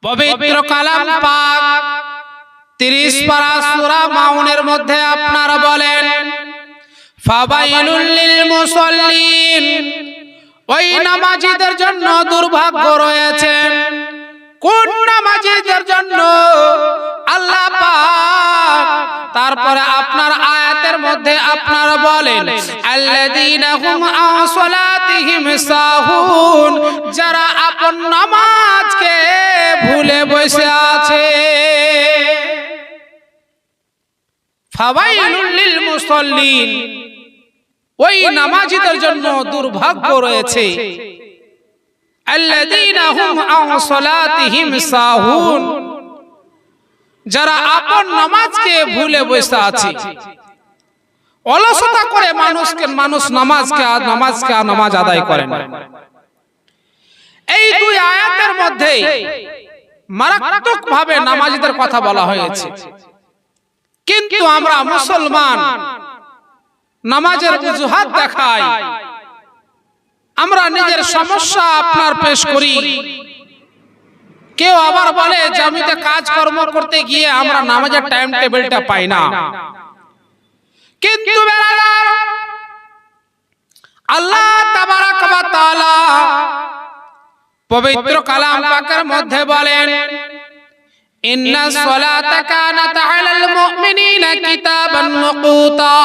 পবিত্র কালাম পাক 30 পারা সূরা মাউনের মধ্যে আপনারা বলেন ফাবাইলুল লিল মুসাল্লিন, ওই নামাজীদের জন্য দুর্ভাগ্য রয়েছে। কোন নামাজীদের জন্য? আল্লাহ পাক তারপরে আপনার আয়াতের মধ্যে আপনারা বলেন আল্লাযীনা হুম আন সালাতিহিম সাহুন, যারা আপন নামাজকে ভুলে বসে আছে। ফাওয়াইলুল লিল মুসাল্লিন, ওই নামাজীদের জন্য দুর্ভাগ্য রয়েছে। আল্লাযীনা হুম আন সালাতিহিম সাহুন, যারা আপন নামাজকে ভুলে বসে আছে। অলসতা করে মানুষ নামাজ আদায় করে না। এই দুই আয়াতের মধ্যে মারাত্মক ভাবে নামাজীদের কথা বলা হয়েছে, কিন্তু আমরা মুসলমান নামাজের অজুহাত দেখাই, আমরা নিজের সমস্যা আপনার পেশ করি। কেউ আবার বলে জমিতে কাজকর্ম করতে গিয়ে আমরা নামাজের টাইম টেবিলটা পাই না। কিন্তু আল্লাহ তাবারাক ওয়া তাআলা পবিত্র কালাম পাকের মধ্যে বলেন ইন্নাস সালাতা কানাত আলাল মুমিনিনা কিতাবান মাওকুতা,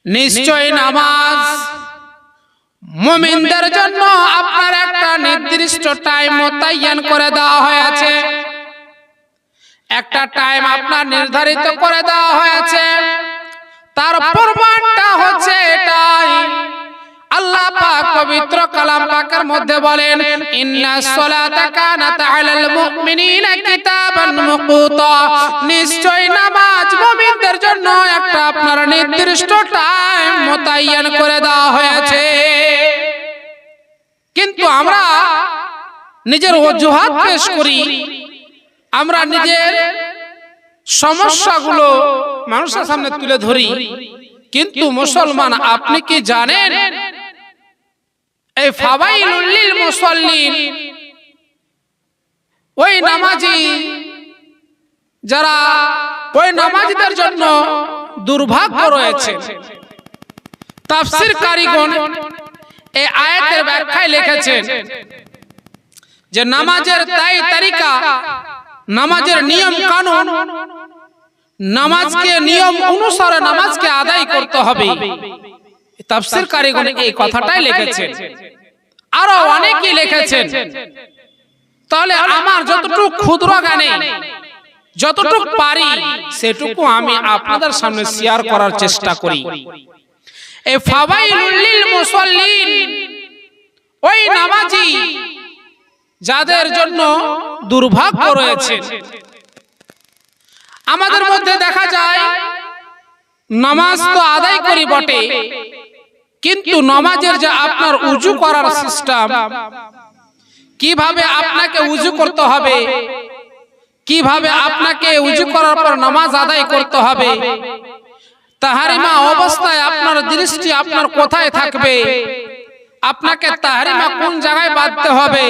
নিশ্চয় নামাজ মুমিনদের জন্য আপনার একটা নির্দিষ্ট টাইম মোতায়েন করে দেওয়া হয়েছে। একটা টাইম আপনার নির্ধারিত করে দেওয়া হয়েছে। তার প্রমাণটা হচ্ছে এটাই, আল্লাহ পাক পবিত্র কালাম পাকের মধ্যে বলেন ইন্নাস সালাতা কানাত আলাল মুমিনিনা কিতাবান মাওকুতা, নিশ্চয় নামাজ মুমিনদের জন্য একটা আপনার নির্দিষ্ট টাইম মোতায়েন করে দেওয়া হয়েছে। কিন্তু আমরা নিজের অজুহাত পেশ করি, আমরা নিজের সমস্যাগুলো মানুষের সামনে তুলে ধরি। কিন্তু মুসলমান, আপনি কি জানেন এই ফাওয়াইলুল লিল মুসাল্লিন, ওই নামাজি যারা, ওই নামাজীদের জন্য দুর্ভাগ্য রয়েছে। তাফসীর কারীগণ এই আয়াতের ব্যাখ্যায় লিখেছেন যে নামাজের তরিকা, নামাজের নিয়ম কানুন, নামাজকে নিয়ম অনুসারে নামাজকে আদায় করতে হবে। তাফসীর কারীগণ এই কথাটাই লিখেছেন, আরো অনেকেই লিখেছেন। তাহলে আমার যতটুকু ক্ষুদ্র জ্ঞানে যতটুকু পারি সেটুকু আমি আপনাদের সামনে শেয়ার করার চেষ্টা করি। এই ফাওয়াইলুল লিল মুসাল্লিন, ওই নামাজি যাদের জন্য দুর্ভাগ্য রয়েছে। আমাদের মধ্যে দেখা যায় নামাজ তো আদায় করি বটে, কিন্তু নামাজের যে আপনার উযু করার সিস্টেম, কিভাবে আপনাকে উযু করতে হবে, কিভাবে আপনাকে উযু করার পর নামাজ আদায় করতে হবে, তাহরিমা অবস্থায় আপনার দৃষ্টি আপনার কোথায় থাকবে, আপনাকে তাহরিমা কোন জায়গায় বাঁধতে হবে,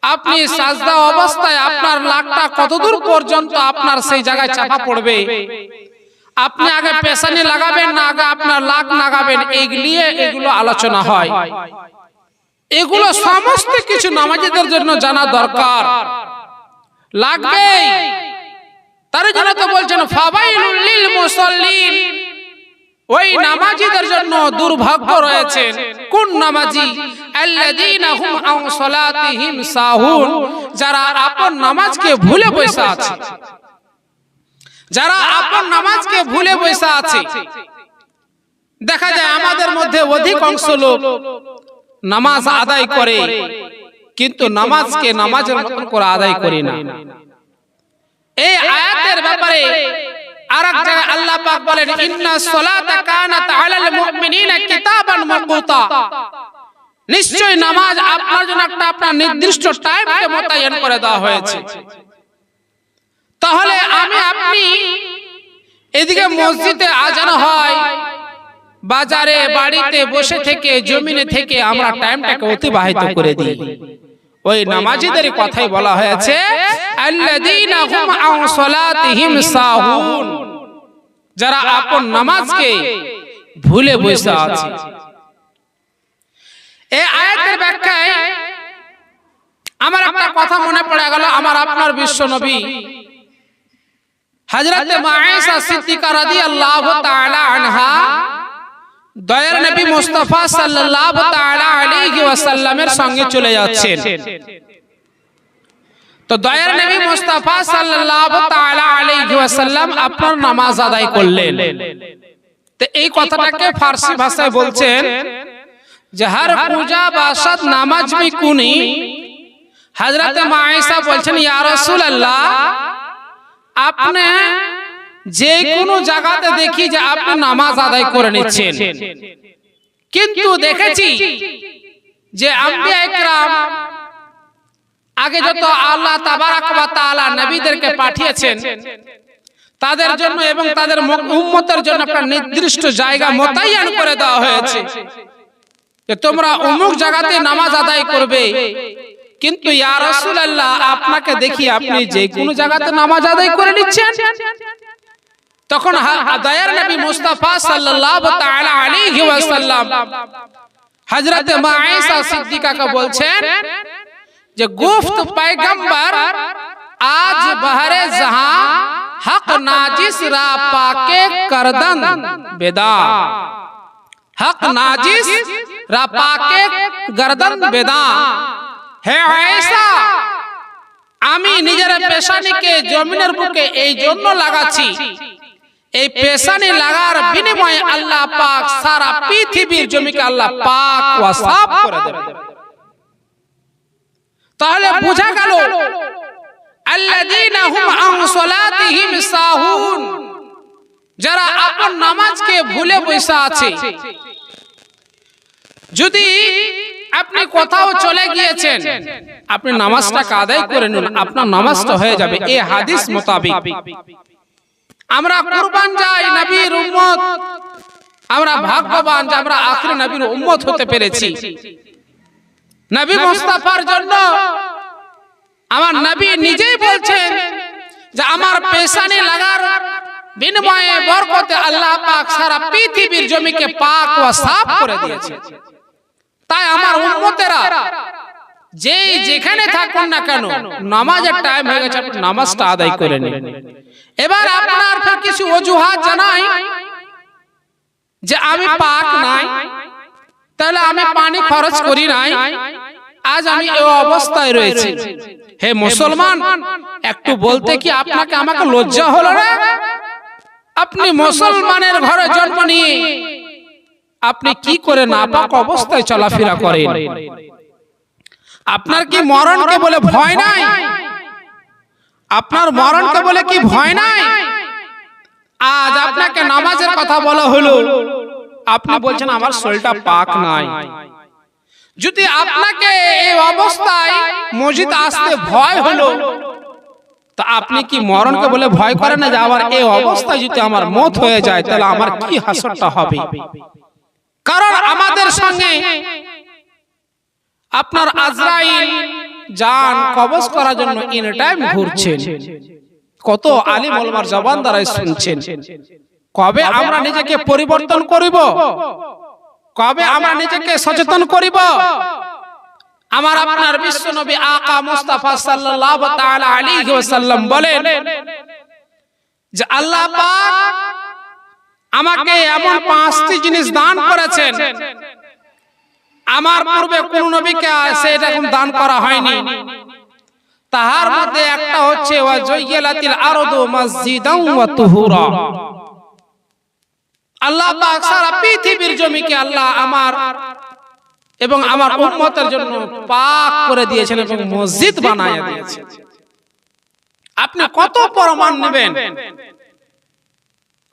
আপনি সাজদা অবস্থায় আপনার লাকটা কতদূর পর্যন্ত আপনার সেই জায়গায় চাপা পড়বে, আপনি আগে পেছানি লাগাবেন না আগে আপনার লাক লাগাবেন, এগুলো আলোচনা হয়। এগুলো সমস্ত কিছু নামাজীদের জন্য জানা দরকার লাগবে। তার জন্য তো বলছেন ফাওয়াইলুল লিল মুসাল্লিন, ওই নামাজীদের জন্য দুর্ভাগ্য রয়েছে। কোন নামাজি? আল্লাযীনা হুম আন সালাতিহিম সাহুন, যারা আপন নামাজকে ভুলে বসে আছে। যারা আপন নামাজকে ভুলে বসে আছে। দেখা যায় আমাদের মধ্যে অধিকাংশ লোক নামাজ আদায় করে, কিন্তু নামাজকে নামাজের মতন করে আদায় করি না। এই আয়াতের ব্যাপারে আরেক জায়গায় আল্লাহ পাক বলেন ইন্নাস সালাতা কানাত আলাল মুমিনিনা কিতাবান মাওকুতা, নিশ্চয় নামাজ আপনার জন্য একটা আপনার নির্দিষ্ট টাইমকে মোতায়েন করে দেওয়া হয়েছে। তাহলে আমি আপনি এদিকে মসজিদে আজান হয়, বাজারে বাড়িতে বসে থেকে জমিনে থেকে আমরা টাইমটাকে অতিবাহিত করে দিই। ওই নামাজীদের কথাই বলা হয়েছে আল্লাযীনা হুম আন সালাতিহিম সাহুন, যারা আপন নামাজকে ভুলে বসে আছে। এই আয়াতের ব্যাখ্যায় আমার একটা কথা মনে পড়ে গেল, আমার আপনার বিশ্ব নবী হযরত মা আয়েশা সিদ্দিকা রাদিয়াল্লাহু তাআলা আনহা দয়ার নবী মুস্তাফা সাল্লাল্লাহু তাআলা আলাইহি ওয়াসাল্লামের সঙ্গে চলে যাচ্ছেন। তো দয়ার নবী মুস্তাফা সাল্লাল্লাহু তাআলা আলাইহি ওয়াসাল্লাম আপনার নামাজ আদায় করলেন। তো এই কথাটাকে ফারসি ভাষায় বলছেন যে হর পূজা বাসাত নামাজ মে কুনি। হযরত মা আয়েশা বলছেন ইয়া রাসূলুল্লাহ, আপনি যে কোনো জায়গাতে দেখি যে আপনি নামাজ আদায় করে নিচ্ছেন, কিন্তু দেখেছি যে আম্বিয়া ইকরাম আগে যত আল্লাহ তাবারাক ওয়া তাআলা নবীদেরকে পাঠিয়েছেন তাদের জন্য এবং তাদের উম্মতের জন্য একটা নির্দিষ্ট জায়গা মোতায়েন করে দেওয়া হয়েছে যে তোমরা অমুক জায়গাতে নামাজ আদায় করবে, কিন্তু ইয়া রাসূলুল্লাহ আপনাকে দেখি আপনি যে কোনো জায়গাতে নামাজ আদায় করে নিচ্ছেন। তখন দয়ার নবী মুস্তাফা সাল্লাল্লাহু তাআলা আলাইহি ওয়াসাল্লাম হযরত মা আয়েশা সিদ্দিকাকে বলছেন যে গুফত পয়গম্বর আজ বহরে জাহাं হক নাজিস রা পাকে করদন বেদা, হক নাজিস রা পাকে গর্দন বেদা। হে আয়েশা, আমি নিজের পেশানিকে জমিনের বুকে এই জন্য লাগাচ্ছি, এই পেশানি লাগার বিনিময়ে আল্লাহ পাক সারা পৃথিবীর জমিকে আল্লাহ পাক ওয়া সাফ করে দেবে। তাহলে বোঝা গেল আল্লাযীনা হুম আন সালাতিহিম সাহুন, যারা আপন নামাজকে ভুলে বসে আছে। যদি আপনি কোথাও চলে গিয়েছেন, আপনি নামাজটা আদায় করে নিন, আপনার নামাজটা হয়ে যাবে। এই হাদিস মোতাবেক আমরা কুরবান যাই নবীর উম্মত, আমরা ভাগ্যবান যে আমরা আখির নবীর উম্মত হতে পেরেছি। নবী মুস্তাফার জন্য আমার নবী নিজেই বলছেন যে আমার পেশানি লাগার বিনিময়ে বরকতে আল্লাহ পাক সারা পৃথিবীর জমিকে পাক ওয়া সাফ করে দিয়েছে। তাই আমার উম্মতেরা যেই যেখানে থাকুন না কেন, নামাজের টাইম হয়ে গেছে, আপনি নামাজটা আদায় করে নিন। এবার আপনার ফের কিছু অজুহাত জানাই যে আমি পাক নাই, তাহলে আমি পানি খরচ করি নাই, আজ আমি এই অবস্থায় রয়েছি। হে মুসলমান, একটু বলতে কি আপনাকে আমাকে লজ্জা হলো না? আপনি মুসলমানের ঘরে জন্ম নিয়ে আপনি কি করে নাপাক অবস্থায় চলাফেরা করেন? আপনার কি মরণকে বলে ভয় নাই? আপনার মরণকে বলে কি ভয় নাই? আজ আপনাকে নামাজের কথা বলা হলো, আপনি বলছেন আমার শরীরটা পাক নাই। যদি আপনাকে এই অবস্থায় মসজিদ আসতে ভয় হলো, তা আপনি কি মরণকে বলে ভয় করেন না যে আমার এই অবস্থায় যদি আমার মওত হয়ে যায় তাহলে আমার কি হাসরটা হবে? কারণ আমাদের সঙ্গে আপনার আজরাইল জান কবজ করার জন্য ইন টাইম ঘুরছেন। কত আলিম ওলামার জবান দ্বারা শুনছেন। কবে আমরা নিজেকে পরিবর্তন করিব? কবে আমরা নিজেকে সচেতন করিব? আমার আপনার বিশ্ব নবী আকা মুস্তাফা সাল্লাল্লাহু তাআলা আলাইহি ওয়াসাল্লাম বলেন যে আল্লাহ পাক আমাকে এমন 5টি জিনিস দান করেছেন, আমার পূর্বে কোন নবীকে সেরকম দান করা হয়নি। তাহার মধ্যে একটা হচ্ছে ওয়া জয়্যালাতিল আরদু মাসজিদান ওয়া তুহুরা। আল্লাহ পাক সারা পৃথিবীর জমিকে আল্লাহ আমার এবং আমার উম্মতের জন্য পাক করে দিয়েছেন এবং মসজিদ বানায়া দিয়েছেন। আপনি কত প্রমাণ নেবেন?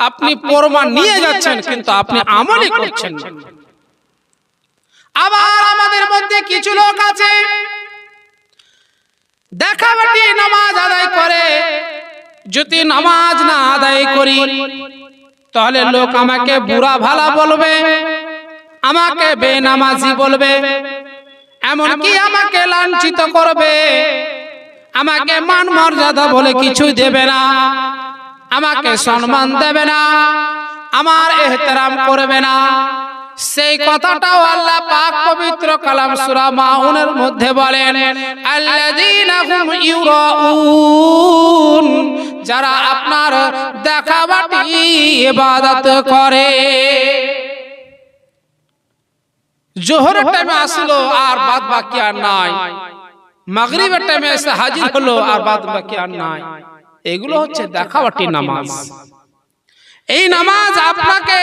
আপনি প্রমাণ নিয়ে যাচ্ছেন কিন্তু আপনি আমলই করছেন না। আবার আমাদের মধ্যে কিছু লোক আছে দেখাবাটি নামাজ আদায় করে, যদি নামাজ না আদায় করি তাহলে লোক আমাকে বুড়া ভালা বলবে, আমাকে বেনামাজি বলবে। এমনকি আমাকে লাঞ্ছিত করবে, আমাকে মান মর্যাদা বলে কিছু দেবে না, আমাকে সম্মান দেবে না, আমার ইহতিরাম করবে না। সেই কথাটাও আল্লাহ পাক পবিত্র কালাম সূরা মাউনের মধ্যে বলেন, আল্লাযীনা হুম ইউরাউন, যারা আপনার দেখাবাটি ইবাদত করে। জোহরের টাইমে আসলো আর বাদ বাকি আর নাই, মাগরিবের টাইমে এসে হাজির হলো আর বাদ বাকি আর নাই, এগুলো হচ্ছে দেখাবাটি নামাজ। এই নামাজ আপনাকে,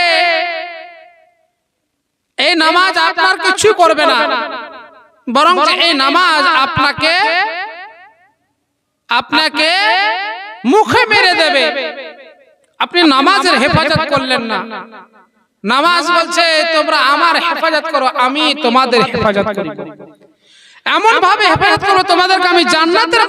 এই নামাজ আপনার কিছু করবে না, বরং এই নামাজ আপনাকে মুখে মেরে দেবে। আপনি নামাজের হেফাজত করলেন না, নামাজ বলছে তোমরা আমার হেফাজত করো, আমি তোমাদের হেফাজত করব, এমন ভাবে হেফাজত করব তোমাদেরকে আমি জান্নাতের